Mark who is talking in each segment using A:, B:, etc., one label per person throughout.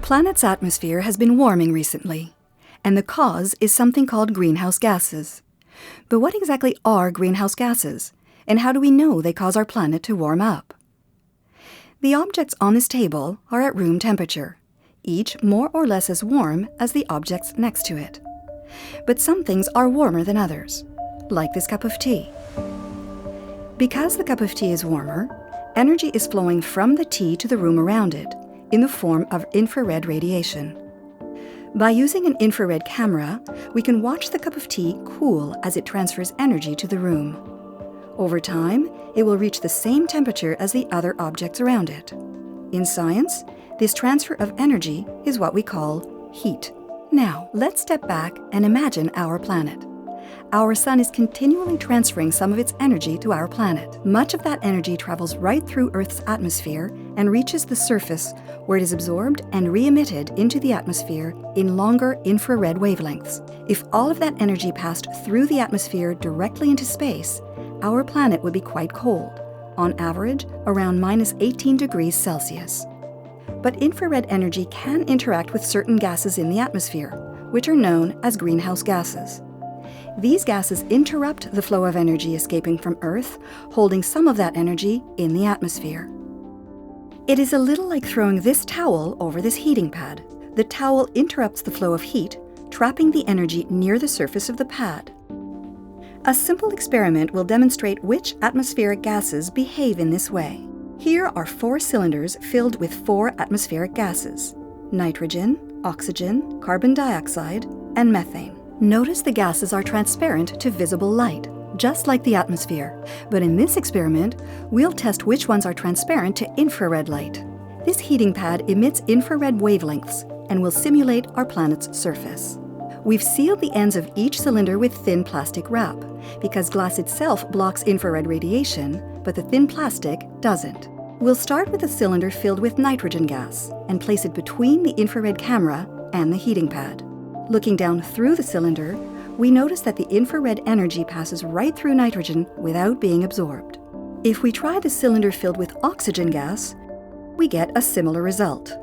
A: planet's atmosphere has been warming recently, and the cause is something called greenhouse gases. But what exactly are greenhouse gases, and how do we know they cause our planet to warm up? The objects on this table are at room temperature, each more or less as warm as the objects next to it. But some things are warmer than others, like this cup of tea. Because the cup of tea is warmer, energy is flowing from the tea to the room around it in the form of infrared radiation. By using an infrared camera, we can watch the cup of tea cool as it transfers energy to the room. Over time, it will reach the same temperature as the other objects around it. In science, this transfer of energy is what we call heat. Now, let's step back and imagine our planet. Our sun is continually transferring some of its energy to our planet. Much of that energy travels right through Earth's atmosphere and reaches the surface, where it is absorbed and re-emitted into the atmosphere in longer infrared wavelengths. If all of that energy passed through the atmosphere directly into space, our planet would be quite cold, on average around -18 degrees Celsius. But infrared energy can interact with certain gases in the atmosphere, which are known as greenhouse gases. These gases interrupt the flow of energy escaping from Earth, holding some of that energy in the atmosphere. It is a little like throwing this towel over this heating pad. The towel interrupts the flow of heat, trapping the energy near the surface of the pad. A simple experiment will demonstrate which atmospheric gases behave in this way. Here are 4 cylinders filled with 4 atmospheric gases: nitrogen, oxygen, carbon dioxide, and methane. Notice the gases are transparent to visible light, just like the atmosphere. But in this experiment, we'll test which ones are transparent to infrared light. This heating pad emits infrared wavelengths and will simulate our planet's surface. We've sealed the ends of each cylinder with thin plastic wrap, because glass itself blocks infrared radiation, but the thin plastic doesn't. We'll start with a cylinder filled with nitrogen gas and place it between the infrared camera and the heating pad. Looking down through the cylinder, we notice that the infrared energy passes right through nitrogen without being absorbed. If we try the cylinder filled with oxygen gas, we get a similar result.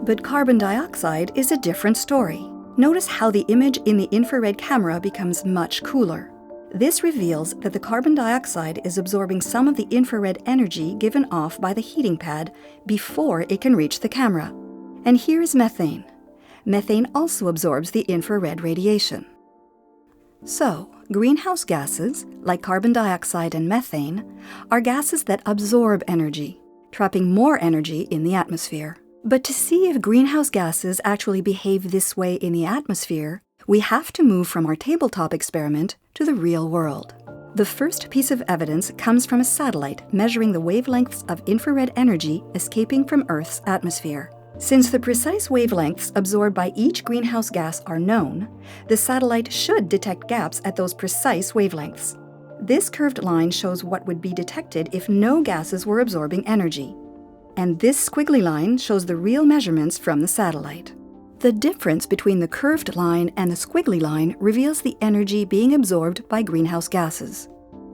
A: But carbon dioxide is a different story. Notice how the image in the infrared camera becomes much cooler. This reveals that the carbon dioxide is absorbing some of the infrared energy given off by the heating pad before it can reach the camera. And here is methane. Methane also absorbs the infrared radiation. So, greenhouse gases, like carbon dioxide and methane, are gases that absorb energy, trapping more energy in the atmosphere. But to see if greenhouse gases actually behave this way in the atmosphere, we have to move from our tabletop experiment to the real world. The first piece of evidence comes from a satellite measuring the wavelengths of infrared energy escaping from Earth's atmosphere. Since the precise wavelengths absorbed by each greenhouse gas are known, the satellite should detect gaps at those precise wavelengths. This curved line shows what would be detected if no gases were absorbing energy. And this squiggly line shows the real measurements from the satellite. The difference between the curved line and the squiggly line reveals the energy being absorbed by greenhouse gases.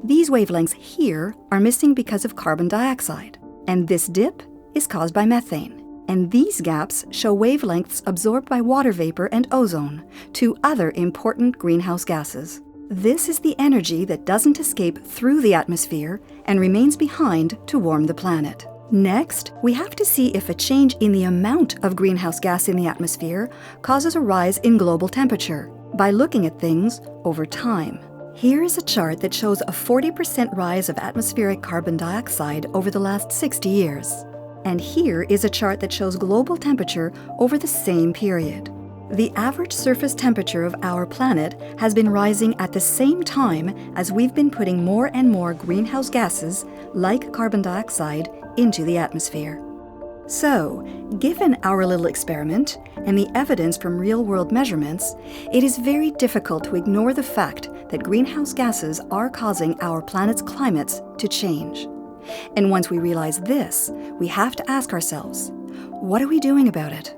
A: These wavelengths here are missing because of carbon dioxide, and this dip is caused by methane. And these gaps show wavelengths absorbed by water vapor and ozone, 2 other important greenhouse gases. This is the energy that doesn't escape through the atmosphere and remains behind to warm the planet. Next, we have to see if a change in the amount of greenhouse gas in the atmosphere causes a rise in global temperature by looking at things over time. Here is a chart that shows a 40% rise of atmospheric carbon dioxide over the last 60 years. And here is a chart that shows global temperature over the same period. The average surface temperature of our planet has been rising at the same time as we've been putting more and more greenhouse gases, like carbon dioxide, into the atmosphere. So, given our little experiment and the evidence from real-world measurements, it is very difficult to ignore the fact that greenhouse gases are causing our planet's climates to change. And once we realize this, we have to ask ourselves, what are we doing about it?